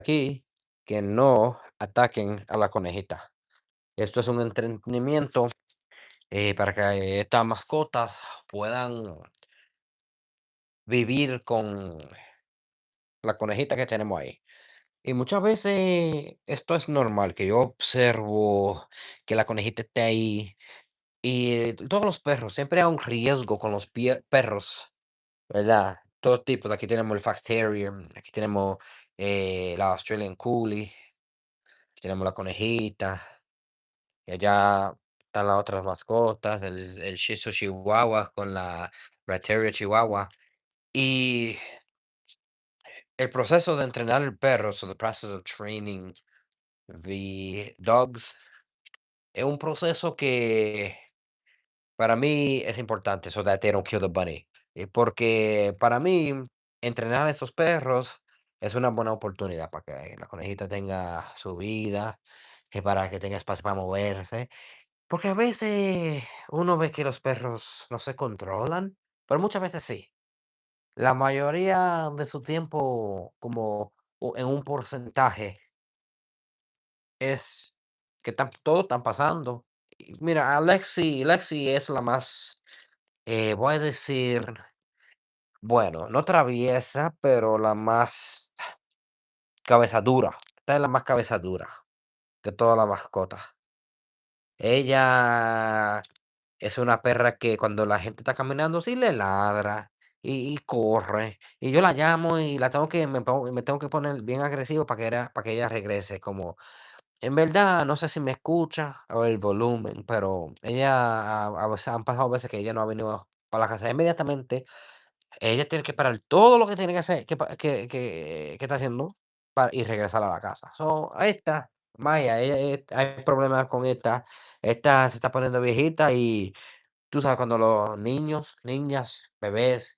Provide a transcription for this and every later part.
aquí que no ataquen a la conejita. Esto es un entretenimiento para que estas mascotas puedan vivir con la conejita que tenemos ahí. Y muchas veces esto es normal, que yo observo que la conejita esté ahí. Y todos los perros, siempre hay un riesgo con los perros, ¿verdad? Todos tipos. Aquí tenemos el Fox Terrier, aquí tenemos la Australian Coolie, aquí tenemos la conejita, y allá están las otras mascotas, el Shih Tzu Chihuahua con la Red Terrier Chihuahua. Y el proceso de entrenar el perro, so the process of training the dogs, es un proceso que para mí es importante, so that they don't kill the bunny. Porque para mí, entrenar a esos perros es una buena oportunidad para que la conejita tenga su vida, para que tenga espacio para moverse. Porque a veces uno ve que los perros no se controlan, pero muchas veces sí. La mayoría de su tiempo, como en un porcentaje, es que todo están pasando. Y mira, Lexi es la más, voy a decir, bueno, no traviesa, pero la más cabeza dura. Esta es la más cabeza dura de todas las mascotas. Ella es una perra que cuando la gente está caminando, sí le ladra y corre. Y yo la llamo y la tengo que, me tengo que poner bien agresivo para que ella regrese. Como, en verdad, no sé si me escucha o el volumen, pero ella, a veces, han pasado veces que ella no ha venido para la casa inmediatamente. Ella tiene que parar todo lo que tiene que hacer, que está haciendo y regresar a la casa. So, ahí está, Maya, hay problemas con esta. Esta se está poniendo viejita y tú sabes, cuando los niños, niñas, bebés,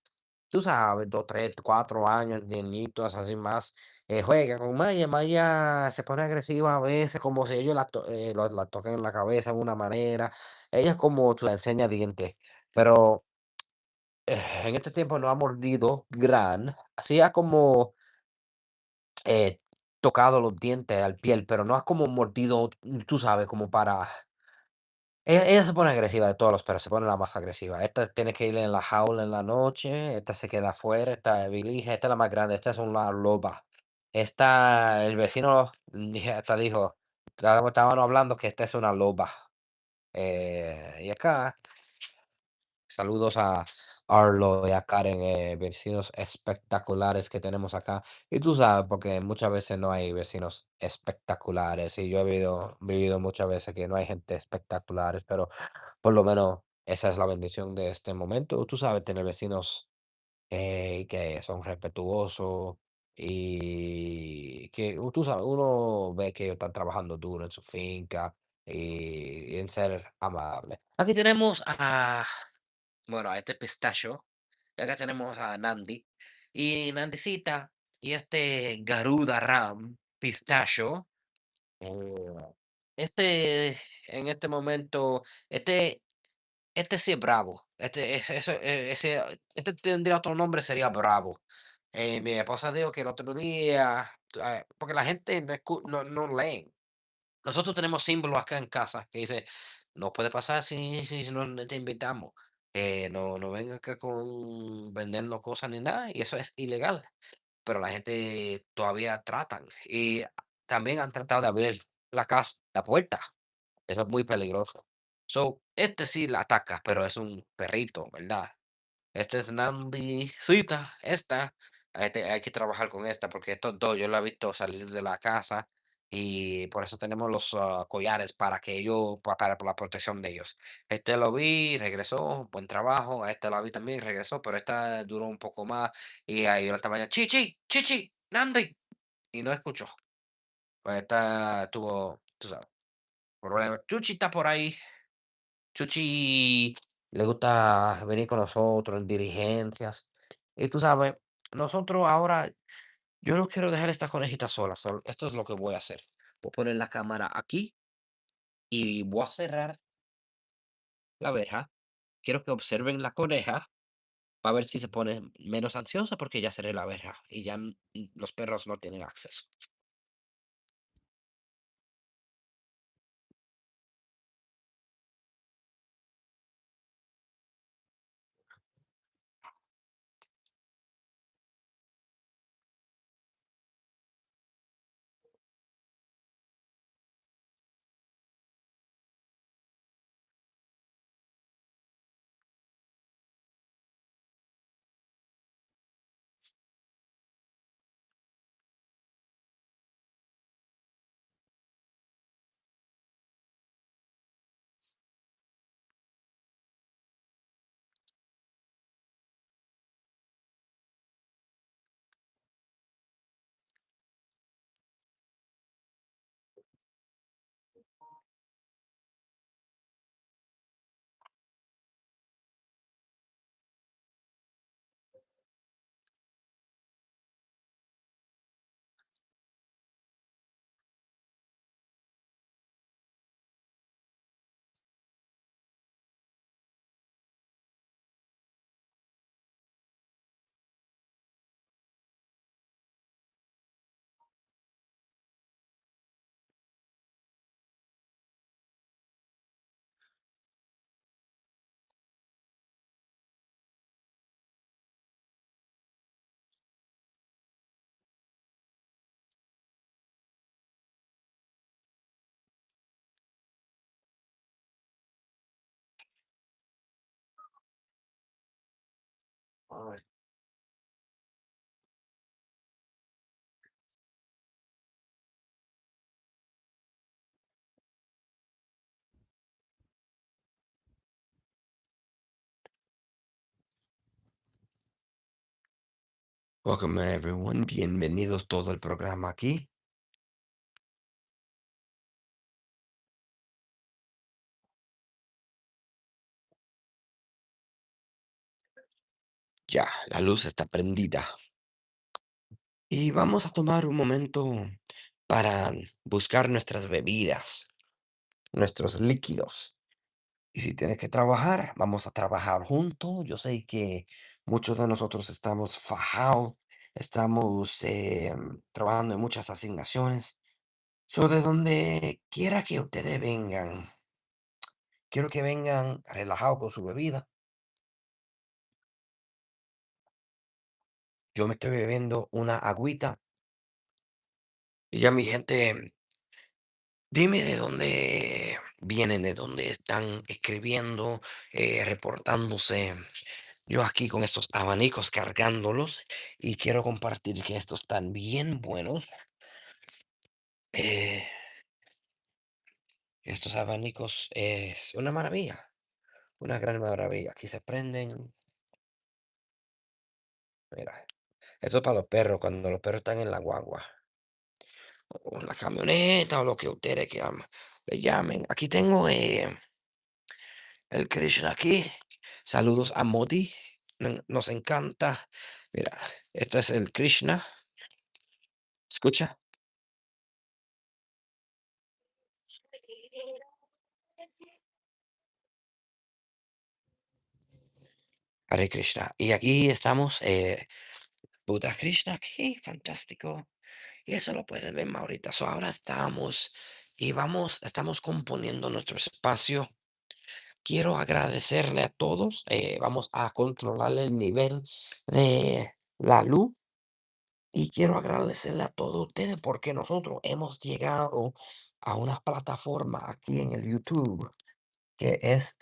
tú sabes, 2, 3, 4 años, niñitos así más, juegan con Maya. Maya se pone agresiva a veces, como si ellos la toquen en la cabeza de una manera. Ella es como tú la enseña dientes, pero en este tiempo no ha mordido gran, así ha como eh, tocado los dientes al piel, pero no ha como mordido, tú sabes, como para... ella se pone agresiva de todos los perros, se pone la más agresiva. Esta tiene que ir en la jaula en la noche, esta se queda afuera, esta belige, esta es la más grande, esta es una loba. Esta, el vecino hasta dijo, estaban hablando que esta es una loba. Y acá saludos a Arlo y a Karen, vecinos espectaculares que tenemos acá. Y tú sabes, porque muchas veces no hay vecinos espectaculares. Y yo he vivido muchas veces que no hay gente espectaculares, pero por lo menos esa es la bendición de este momento. Tú sabes, tener vecinos que son respetuosos y que tú sabes, uno ve que ellos están trabajando duro en su finca y en ser amable. Aquí tenemos bueno, a este pistacho. Y acá tenemos a Nandi. Y Nandicita y este Garuda Ram pistacho. eh, Este, en este momento, este sí es bravo. Este tendría otro nombre, sería bravo. Mi esposa dijo que el otro día, porque la gente no lee. Nosotros tenemos símbolos acá en casa que dice, no puede pasar si no te invitamos. No venga acá con vendiendo cosas ni nada, y eso es ilegal. Pero la gente todavía tratan. Y también han tratado de abrir la casa, la puerta. Eso es muy peligroso. So, este sí la ataca, pero es un perrito, ¿verdad? Este es Nandicita, esta. Hay que trabajar con esta porque estos dos yo la he visto salir de la casa y por eso tenemos los collares para que ellos, para la protección de ellos. Este lo vi, regresó, buen trabajo. A este lo vi también, regresó, pero esta duró un poco más y ahí yo estaba chichi, chichi, Nandi, y no escuchó. Pues esta tuvo, tú sabes, problemas. Chuchi está por ahí. Chuchi le gusta venir con nosotros en dirigencias. Y tú sabes, nosotros ahora, yo no quiero dejar esta conejita sola. Esto es lo que voy a hacer. Voy a poner la cámara aquí y voy a cerrar la verja. Quiero que observen la coneja para ver si se pone menos ansiosa porque ya cerré la verja y ya los perros no tienen acceso. Welcome everyone, bienvenidos todo el programa aquí. Ya, la luz está prendida. Y vamos a tomar un momento para buscar nuestras bebidas, nuestros líquidos. Y si tienes que trabajar, vamos a trabajar juntos. Yo sé que muchos de nosotros estamos fajados, estamos trabajando en muchas asignaciones. So, de donde quiera que ustedes vengan, quiero que vengan relajados con su bebida. Yo me estoy bebiendo una agüita. Y ya mi gente, dime de dónde vienen, de dónde están escribiendo, reportándose. Yo aquí con estos abanicos cargándolos y quiero compartir que estos están bien buenos. Eh, estos abanicos es una maravilla, una gran maravilla. Aquí se prenden, mira, esto es para los perros, cuando los perros están en la guagua, o en la camioneta, o lo que ustedes quieran, le llamen. Aquí tengo el Krishna aquí. Saludos a Modi. Nos encanta. Mira, este es el Krishna. Escucha. Hare Krishna. Y aquí estamos, Buda Krishna aquí, fantástico. Y eso lo pueden ver ahorita. So, ahora estamos y estamos componiendo nuestro espacio. Quiero agradecerle a todos. Vamos a controlar el nivel de la luz. Y quiero agradecerle a todos ustedes porque nosotros hemos llegado a una plataforma aquí en el YouTube que es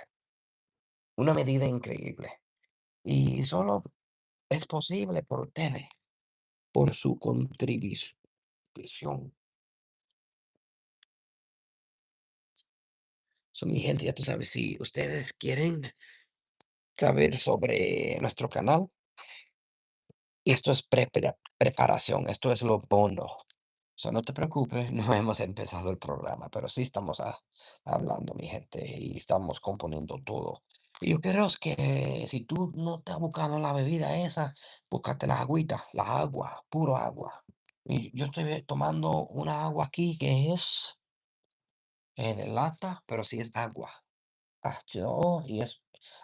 una medida increíble. Y solo es posible por ustedes, por su contribución. So, mi gente, ya tú sabes, si ustedes quieren saber sobre nuestro canal, esto es preparación, esto es lo bono. So, no te preocupes, no hemos empezado el programa, pero sí estamos hablando, mi gente, y estamos componiendo todo. Y yo creo es que si tú no estás buscando la bebida esa, búscate las agüitas, la agua, puro agua. Y yo estoy tomando una agua aquí que es de lata, pero sí es agua. Y es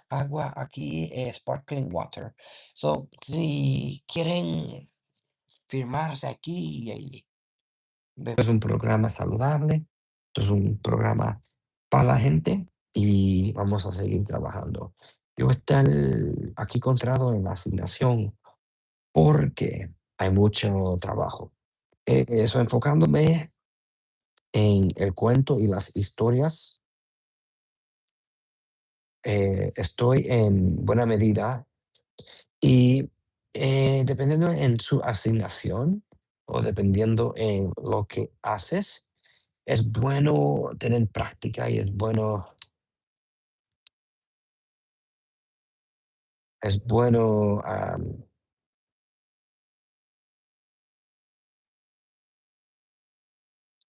agua aquí, sparkling water. So, si quieren firmarse aquí es un programa saludable, esto es un programa para la gente y vamos a seguir trabajando. Yo voy a estar aquí concentrado en la asignación porque hay mucho trabajo. Eso enfocándome en el cuento y las historias, estoy en buena medida y dependiendo en su asignación o dependiendo en lo que haces, es bueno tener práctica y es bueno,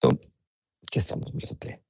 so, ¿qué estamos viendo?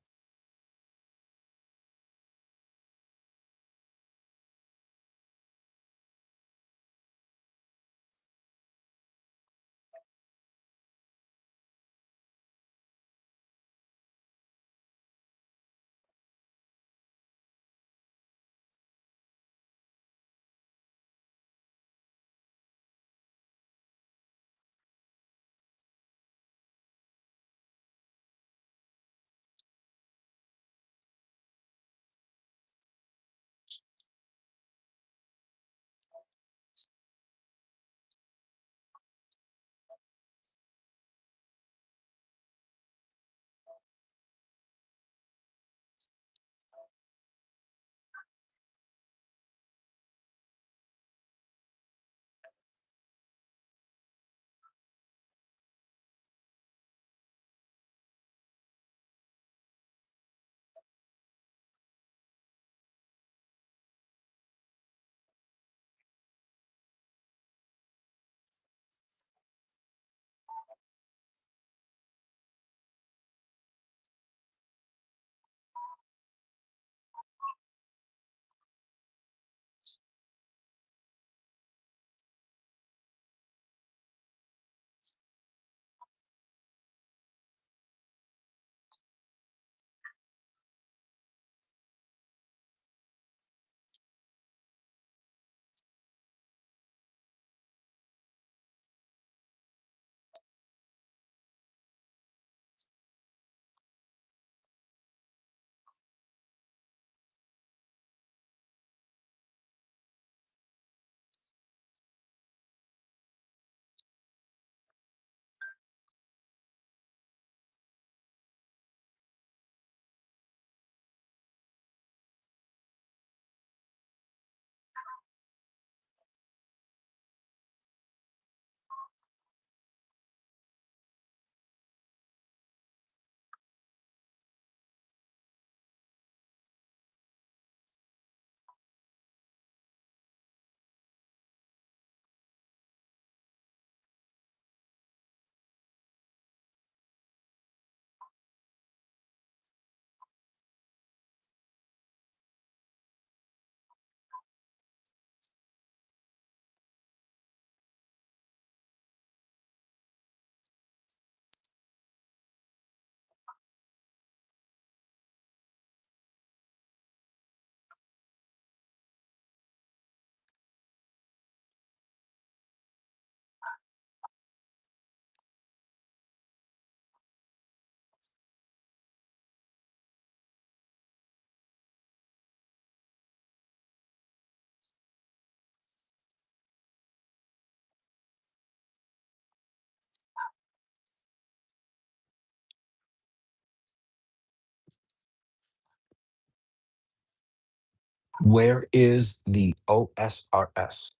Where is the OSRS?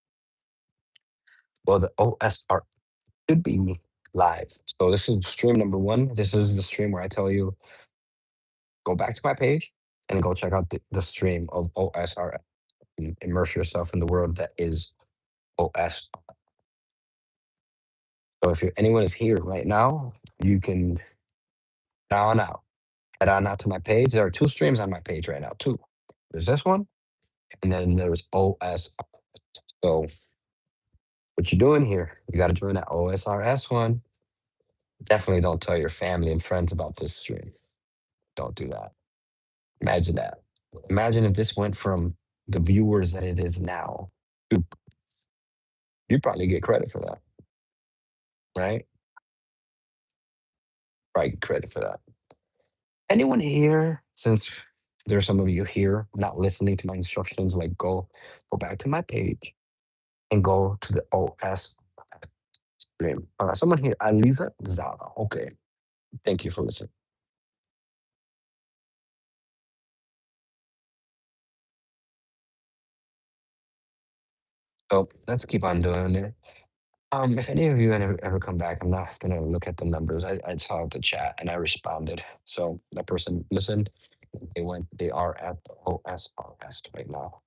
Well, the OSR should be live. So this is stream number one. This is the stream where I tell you go back to my page and go check out the stream of OSRS and immerse yourself in the world that is OS. So if anyone is here right now, you can head on out. Head on out to my page. There are two streams on my page right now. Two. There's this one, and then there's OS. So what you doing here? You got to join that OSRS one. Definitely don't tell your family and friends about this stream. Don't do that. Imagine that. Imagine if this went from the viewers that it is now. You you probably get credit for that, right? Probably get credit for that. Anyone here, since there's some of you here not listening to my instructions, like go back to my page and go to the OS stream. Someone here, Aliza Zara. Okay. Thank you for listening. So let's keep on doing it. If any of you ever come back, I'm not gonna look at the numbers. I saw the chat and I responded. So that person listened. They are at the OSRS right now.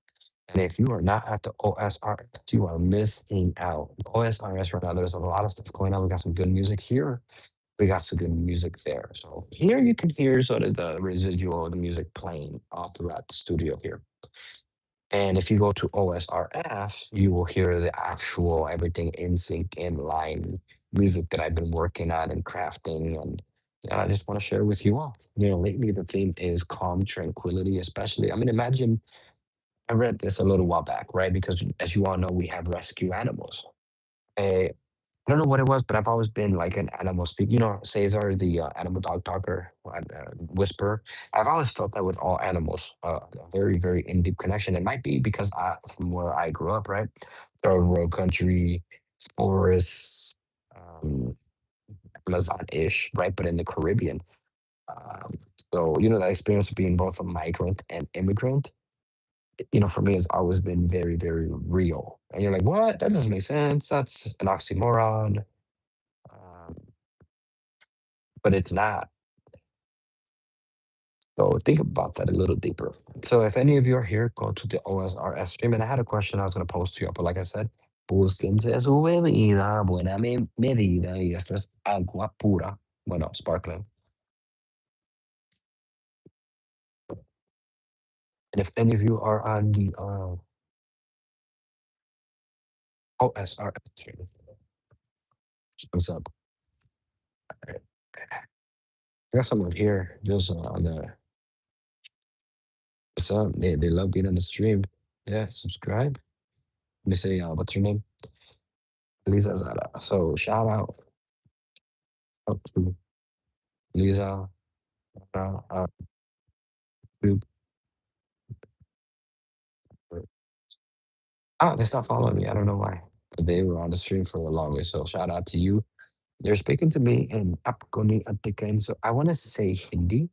And if you are not at the OSRS, you are missing out. OSRS right now, there's a lot of stuff going on. We got some good music here. We got some good music there. So here you can hear sort of the residual of the music playing all throughout the studio here. And if you go to OSRS, you will hear the actual everything in sync, in line music that I've been working on and crafting. And I just want to share with you all. Lately the theme is calm tranquility, especially. I mean, imagine I read this a little while back, right? Because as you all know, we have rescue animals. I don't know what it was, but I've always been like an animal speak. Cesar, the animal dog talker, whisperer. I've always felt that with all animals, a very, very in deep connection. It might be because from where I grew up, right? Third world country, forests, um, Amazon-ish, right? But in the Caribbean. Um, so that experience of being both a migrant and immigrant, for me has always been very, very real. And you're like, what? That doesn't make sense. That's an oxymoron. Um, but it's not. So think about that a little deeper. So if any of you are here, go to the OSRS stream. And I had a question I was going to post to you, but like I said, búsquense su bebida, buena medida, y esto es agua pura, bueno, sparkling. And if any of you are on the OSRS stream, what's up? I got someone here just on the, what's up? They love being on the stream. Yeah, subscribe. Let me say, what's your name? Lisa Zara. So shout out to Lisa. Uh, Dude, they stopped following me. I don't know why. But they were on the stream for the longest. So shout out to you. They're speaking to me in Apkoni Atikan. So I want to say Hindi.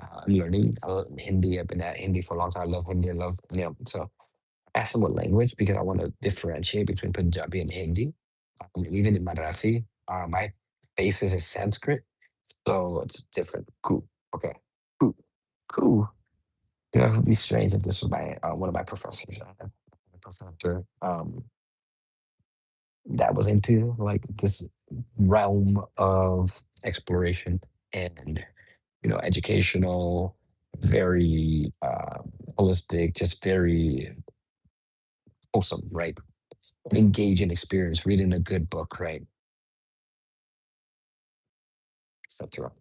I'm learning Hindi. I've been at Hindi for a long time. I love Hindi. I love, so I asked them what language because I want to differentiate between Punjabi and Hindi. Even in Marathi, my basis is Sanskrit. So it's different. Cool. Okay. Cool. Cool. It would be strange if this was my one of my professors. I had a professor that was into like this realm of exploration and educational, very holistic, just very wholesome, right? An engaging experience, reading a good book, right, etc.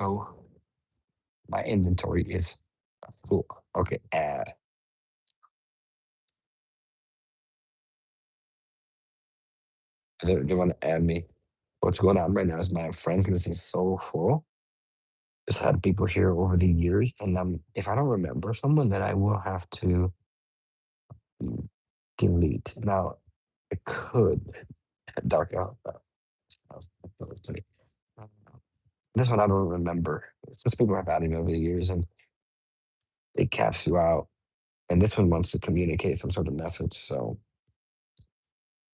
So my inventory is full. Okay, add. They want to add me. What's going on right now is my friends list is so full. Just had people here over the years, and if I don't remember someone, then I will have to mm, delete. Now, I could dark out. That was funny. This one I don't remember. It's just people have added me over the years, and it caps you out. And this one wants to communicate some sort of message. So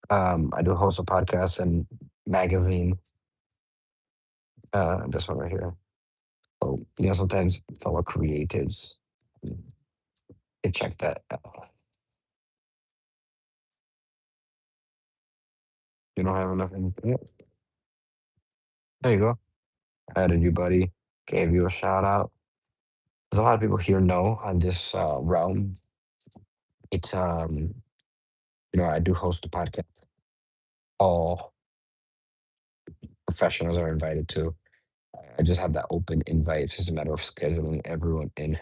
I do host a podcast and magazine. This one right here. So sometimes fellow creatives can check that out. You don't have enough. Yeah, there you go. Added you, buddy. Gave you a shout out. There's a lot of people here know on this realm. It's I do host a podcast. All professionals are invited to. I just have that open invite. It's just a matter of scheduling everyone in.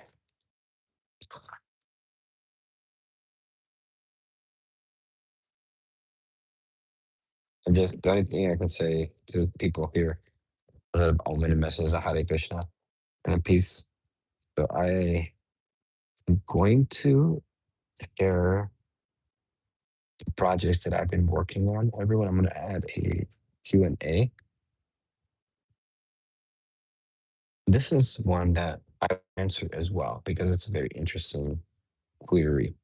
And just the only thing I can say to people here is that Om and messages of Hare Krishna and a peace. So I am going to share the projects that I've been working on. Everyone, I'm going to add a Q&A. This is one that I answered as well because it's a very interesting query.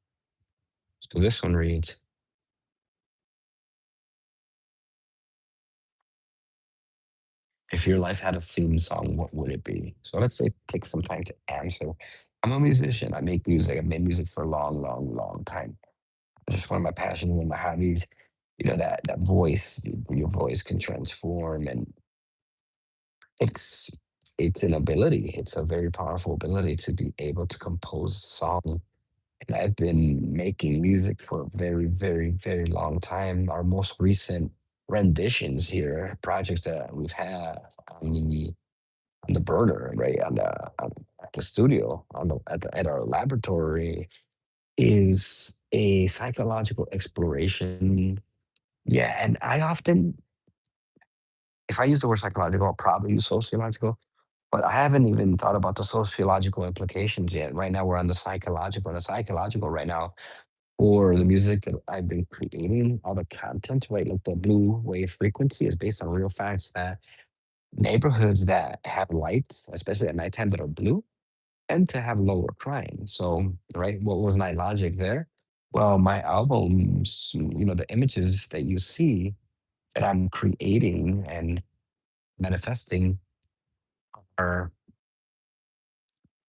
So this one reads, if your life had a theme song, what would it be? So let's say take some time to answer. I'm a musician. I make music. I've made music for a long, long, long time. It's just one of my passions, one of my hobbies. That voice, your voice can transform, and it's it's an ability. It's a very powerful ability to be able to compose a song. And I've been making music for a very, very, very long time. Our most recent renditions here, projects that we've had on the burner, right at the studio, at our laboratory, is a psychological exploration. Yeah, and I often, if I use the word psychological, I'll probably use sociological, but I haven't even thought about the sociological implications yet. Right now, we're on the psychological, and the psychological right now for the music that I've been creating, all the content, right? Like the blue wave frequency is based on real facts that neighborhoods that have lights, especially at nighttime, that are blue, tend to have lower crime. So, right, what was my logic there? Well, my albums, the images that you see that I'm creating and manifesting are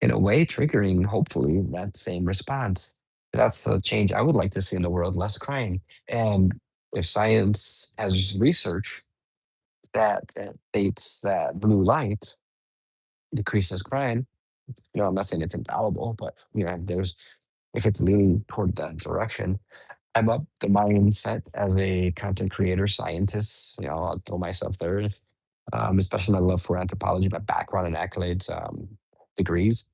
in a way triggering, hopefully, that same response. That's a change I would like to see in the world, less crime. And if science has research that states that blue light decreases crime, I'm not saying it's infallible, but there's if it's leaning toward that direction, I'm up the mindset as a content creator, scientist. I'll throw myself there. Especially my love for anthropology, my background and accolades, degrees,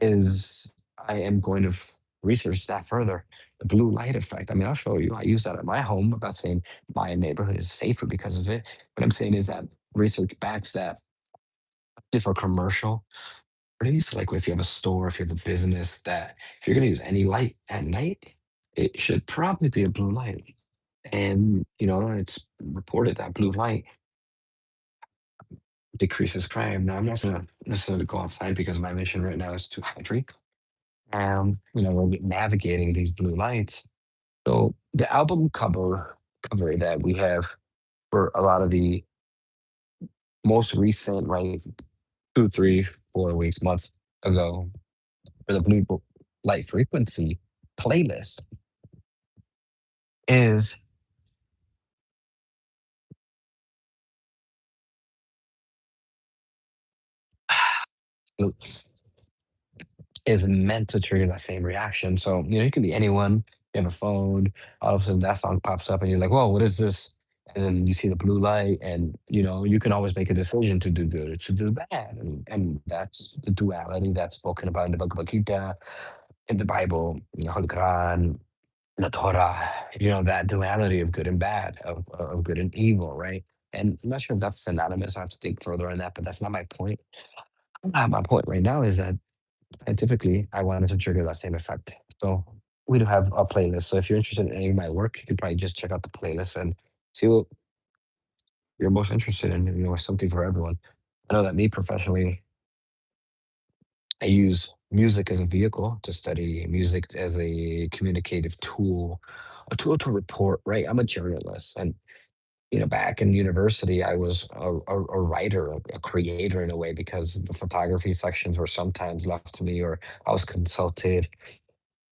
is I am going to research that further. The blue light effect. I mean, I'll show you. I use that at my home. I'm not saying my neighborhood is safer because of it. What I'm saying is that research backs that. For commercial, properties, like if you have a store, if you have a business, that if you're going to use any light at night, it should probably be a blue light. And, it's reported that blue light decreases crime. Now, I'm not going to necessarily go outside because my mission right now is to hydrate. We're navigating these blue lights. So the album cover that we have for a lot of the most recent, right, 2, 3, 4 weeks, months ago, for the light frequency playlist is is meant to trigger that same reaction. So, you can be anyone, you have a phone, all of a sudden that song pops up and you're like, whoa, what is this? And then you see the blue light, and you can always make a decision to do good or to do bad. And that's the duality that's spoken about in the Bhagavad Gita, in the Bible, in the Holy Quran, in the Torah, that duality of good and bad, of good and evil, right? And I'm not sure if that's synonymous. I have to think further on that, but that's not my point. My point right now is that scientifically, I wanted to trigger that same effect. So we do have a playlist. So if you're interested in any of my work, you could probably just check out the playlist and see what you're most interested in. Something for everyone. I know that me professionally, I use music as a vehicle to study, music as a communicative tool, a tool to report, right? I'm a journalist. And, back in university, I was a writer, a creator in a way, because the photography sections were sometimes left to me, or I was consulted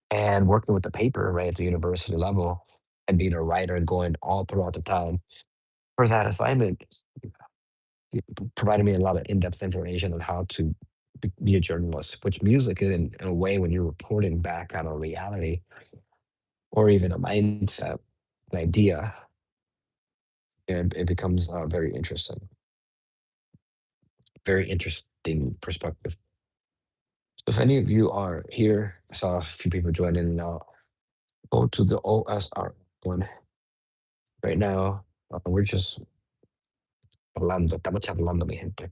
and working with the paper, right, at the university level, and being a writer and going all throughout the time for that assignment. Provided me a lot of in-depth information on how to be a journalist, which music in a way, when you're reporting back on a reality or even a mindset, an idea, it becomes very interesting perspective. So if any of you are here, I saw a few people join in and out. Go to the OSR one right now. We're just hablando, estamos charlando, mi gente.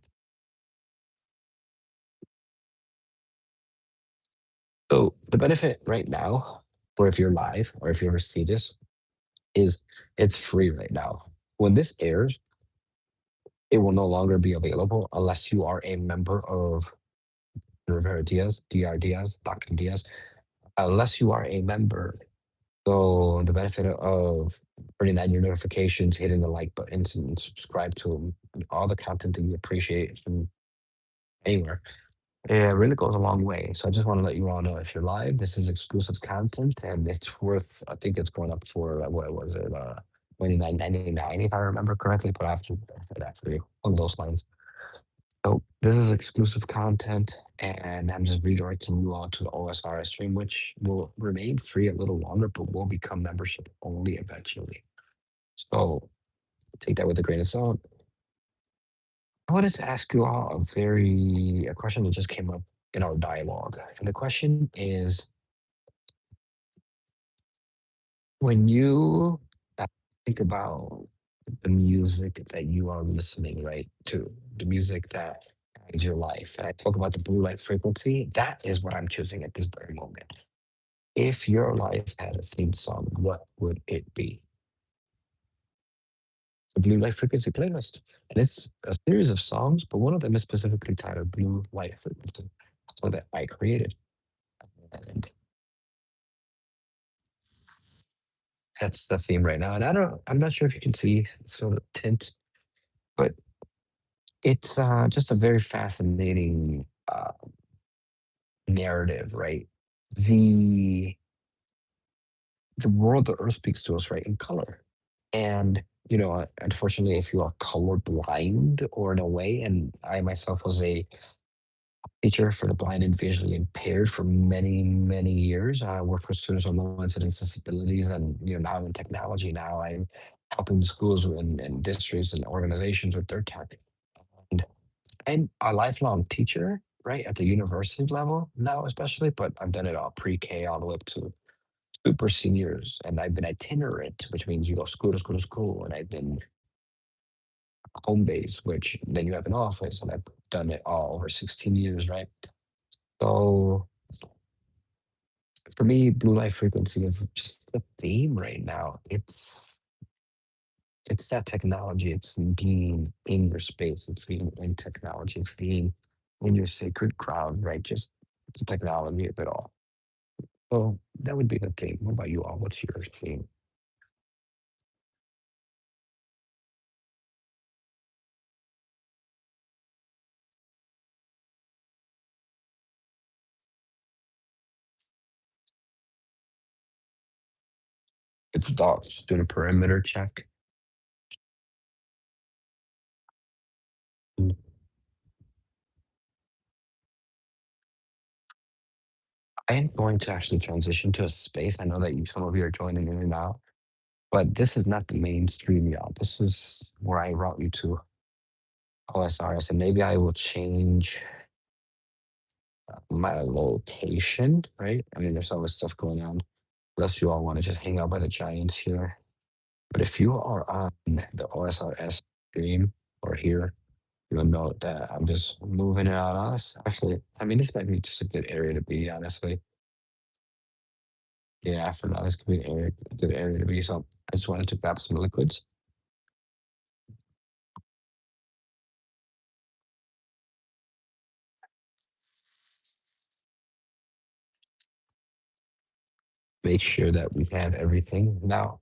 So the benefit right now, or if you're live, or if you ever see this, is it's free right now. When this airs, it will no longer be available unless you are a member of Rivera Diaz, Dr. Diaz, Dr. Diaz, unless you are a member. So the benefit of turning on your notifications, hitting the like buttons, and subscribe to all the content that you appreciate from anywhere, it really goes a long way. So I just want to let you all know, if you're live, this is exclusive content, and it's worth, I think it's going up for, what was it, 29.99 if I remember correctly, but I have to verify that for you, on those lines. So this is exclusive content, and I'm just redirecting you all to the OSRS stream, which will remain free a little longer, but will become membership only eventually. So take that with a grain of salt. I wanted to ask you all a question that just came up in our dialogue. And the question is, when you think about the music that you are listening, right, to, the music that guides your life, and I talk about the blue light frequency, that is what I'm choosing at this very moment. If your life had a theme song, what would it be? The blue light frequency playlist. And it's a series of songs, but one of them is specifically titled Blue Light Frequency, so that I created. And that's the theme right now. And I'm not sure if you can see sort of tint, but it's just a very fascinating narrative, right? The the world, the earth speaks to us, right, in color. And unfortunately, if you are colorblind, or in a way, and I myself was a teacher for the blind and visually impaired for many, many years. I worked with students with low incidence disabilities, and now in technology. Now I'm helping schools and districts and organizations with their tech. And I'm a lifelong teacher, right, at the university level now, especially. But I've done it all pre-K all the way up to super seniors, and I've been itinerant, which means you go school to school to school, and I've been home base, which then you have an office, and I've done it all over 16 years, right? So for me, blue light frequency is just the theme right now. It's that technology. It's being in your space. It's being in technology. It's being in your sacred crowd, right? Just the technology of it all. Well, that would be the theme. What about you all? What's your theme? It's dogs doing a perimeter check. Mm, I am going to actually transition to a space. I know that some of you are joining in and out, but this is not the mainstream, y'all. This is where I route you to OSRS, and maybe I will change my location, right? I mean, there's always stuff going on. Unless you all want to just hang out by the Giants here. But if you are on the OSRS stream or here, you'll know that I'm just moving it out on us. Actually, I mean, this might be just a good area to be, honestly. Yeah, for now, this could be a good area to be. So I just wanted to grab some liquids. make sure that we have everything. Now,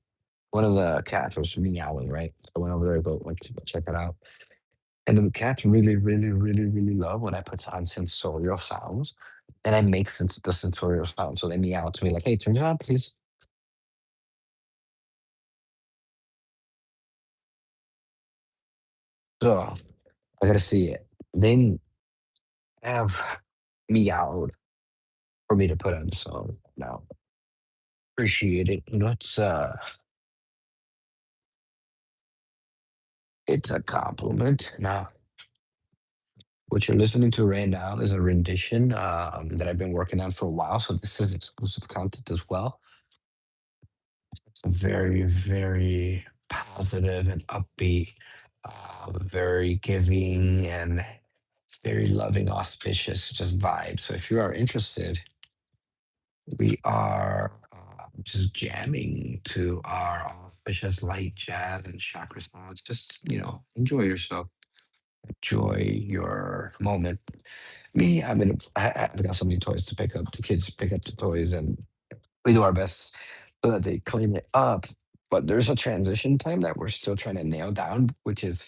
one of the cats was meowing, right? So I went over there to go check it out. And the cats really, really, really, really love when I put on sensorial sounds and I make the sensorial sound. So they meow to me like, hey, turn it on, please. So I gotta see it. Then have meowed for me to put on the song. Now, appreciate it. You know, it's a compliment. Now, what you're listening to right now is a rendition that I've been working on for a while. So this is exclusive content as well. It's a very, very positive and upbeat, very giving and very loving, auspicious, just vibe. So if you are interested, we are just jamming to our auspicious light jazz and chakra sounds. Just, enjoy yourself, enjoy your moment. Me, I've got so many toys to pick up. The kids pick up the toys and we do our best so that they clean it up. But there's a transition time that we're still trying to nail down, which is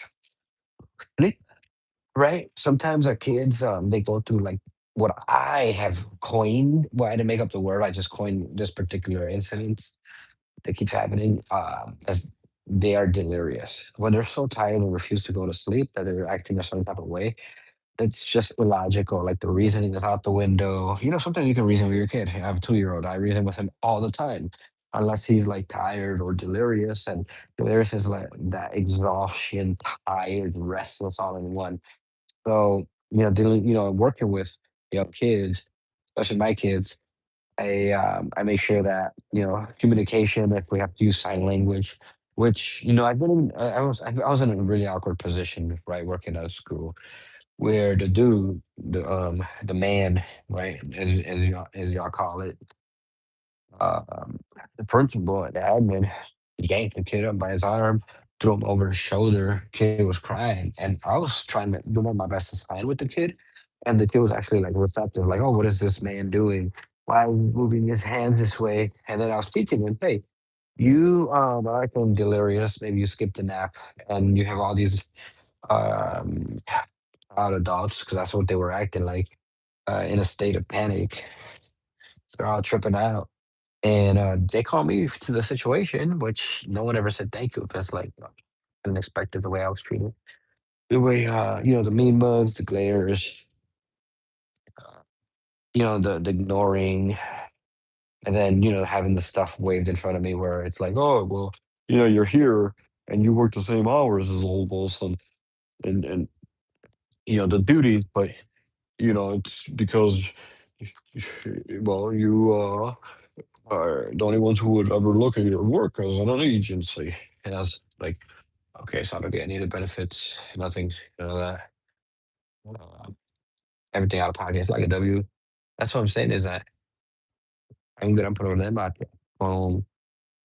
right. Sometimes our kids, they go through like what I have coined. Well, I didn't make up the word. I just coined this particular incident that keeps happening as they are delirious. When they're so tired and refuse to go to sleep that they're acting a certain type of way, that's just illogical. Like the reasoning is out the window. Sometimes you can reason with your kid. I have a 2-year-old. I reason with him all the time, unless he's like tired or delirious. And delirious is like that exhaustion, tired, restless, all in one. So dealing, working with kids, especially my kids, I make sure that communication. If we have to use sign language, which I've been in, I was in a really awkward position, right, working at a school where the dude, the man, right, as y'all call it, the principal and the admin yanked the kid up by his arm, threw him over his shoulder. Kid was crying, and I was trying to do my best to sign with the kid, and the kid was actually like receptive, like, "Oh, what is this man doing? Why is he moving his hands this way?" And then I was teaching him, "Hey, you are acting delirious. Maybe you skipped a nap, and you have all these um, proud adults because that's what they were acting like, in a state of panic. So they're all tripping out." And they called me to the situation, which no one ever said thank you because, like, unexpected the way I was treated. The way, the mean mugs, the glares, the ignoring, and then, having the stuff waved in front of me where it's like, oh, well, you're here and you work the same hours as all of us and the duties, but, it's because, well, you are the only ones who would ever look at your work as an agency. And I was like, okay, so I don't get any of the benefits, nothing, that. Uh, Everything out of pocket. It's like a W. That's what I'm saying is that hay un gran problema con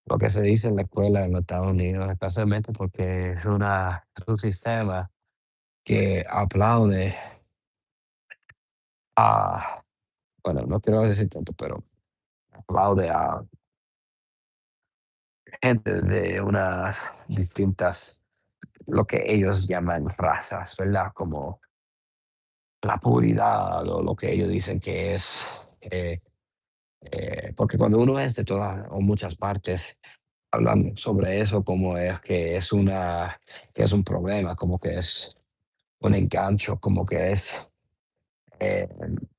lo que se dice en la escuela en los Estados Unidos, especialmente porque es un sistema que aplaude a, bueno, no quiero decir tanto, pero aplaude a gente de unas distintas, lo que ellos llaman razas, ¿verdad? Como la puridad o lo que ellos dicen que es, porque cuando uno es de todas o muchas partes, hablan sobre eso como es que es que es un problema, como que es un engancho, como que es eh,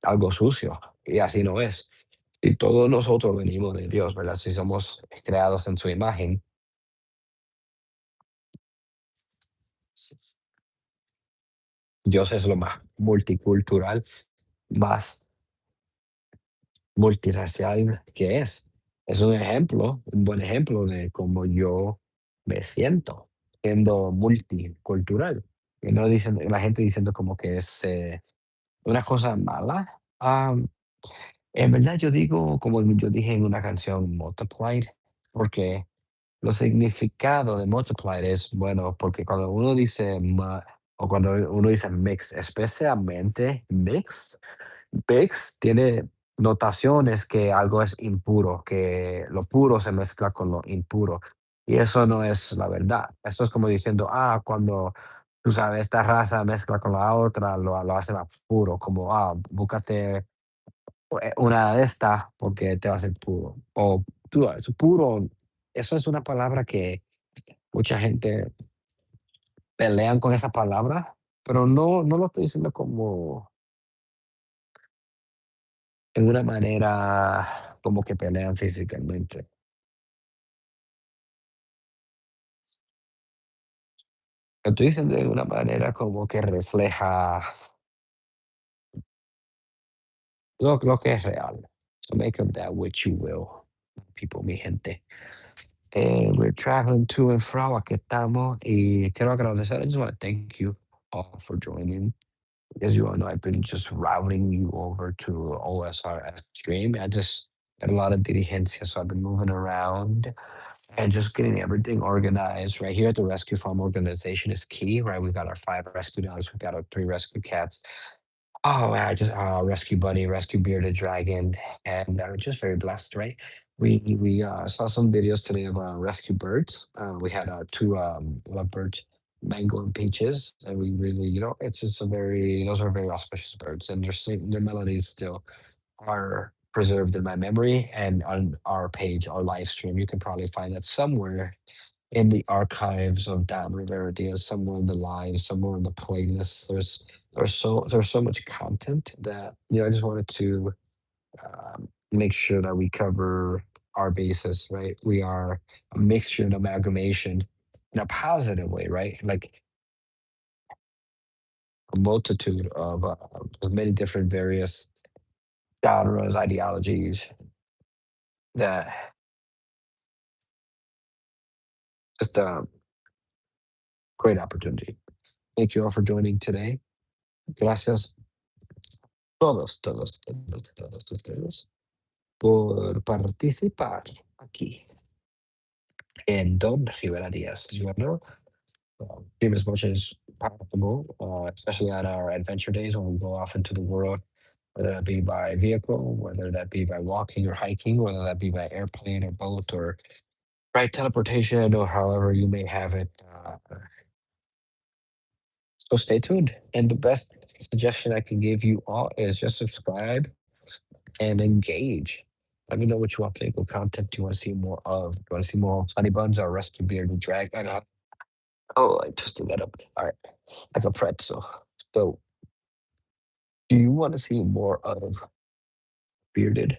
algo sucio, y así no es. Si todos nosotros venimos de Dios, ¿verdad? Si somos creados en su imagen, Dios es lo más multicultural, más multiracial que es. Es un ejemplo, un buen ejemplo de cómo yo me siento siendo multicultural. Y no dicen, la gente diciendo como que es una cosa mala. En verdad yo digo, como yo dije en una canción, multiplied, porque lo significado de multiplied es, bueno, porque cuando uno dice o cuando uno dice mix, especialmente mixed, mix tiene notaciones que algo es impuro, que lo puro se mezcla con lo impuro. Y eso no es la verdad. Eso es como diciendo, cuando, tú sabes, esta raza mezcla con la otra, lo hace más puro, como, búscate una de estas porque te va a hacer puro. O tú, puro, eso es una palabra que mucha gente pelean con esa palabra, pero no lo estoy diciendo como en una manera como que pelean físicamente. Lo estoy diciendo de una manera como que refleja lo que es real. So make of that what you will, people, mi gente. We're traveling to and fro, aquí estamos, y quiero agradecer. I just want to thank you all for joining. As you all know, I've been just routing you over to OSRS stream. I just got a lot of diligencia, so I've been moving around and just getting everything organized. Right here at the Rescue Farm organization is key, right? We've got our 5 rescue dogs, we've got our 3 rescue cats. Oh, man, I just rescue bunny, rescue bearded dragon, and just very blessed, right? We saw some videos today of rescue birds. We had two lovebirds, Mango and Peaches, and we really, it's just a very those are very auspicious birds, and their melodies still are preserved in my memory. And on our page, our live stream, you can probably find that somewhere in the archives of Dan Rivera Diaz, somewhere in the live, somewhere in the playlist. There's so much content that I just wanted to make sure that we cover our bases. Right, we are a mixture and amalgamation in a positive way. Right, like a multitude of many different various genres, ideologies. That just a great opportunity. Thank you all for joining today. Gracias todos ustedes por participar aquí en Don Rivera Diaz. As you all know, stream as much as possible, especially on our adventure days when we go off into the world, whether that be by vehicle, whether that be by walking or hiking, whether that be by airplane or boat or by teleportation or however you may have it. So stay tuned. And the best suggestion I can give you all is just subscribe and engage. Let me know what you all think. What content do you want to see more of? Do you want to see more of Honey Buns or Rescue Bearded Dragon? Oh, I twisted that up. All right, like a pretzel. So, do you want to see more of Bearded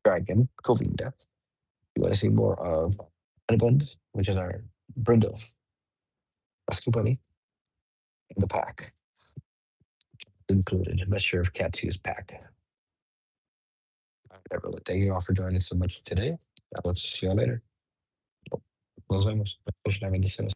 Dragon, Covinda? You want to see more of Honey Buns, which is our brindle rescue bunny in the pack included. I'm not sure if cats use pack. Everyone, thank you all for joining so much today. I'll see you all later. Nos vemos. Bendiciones.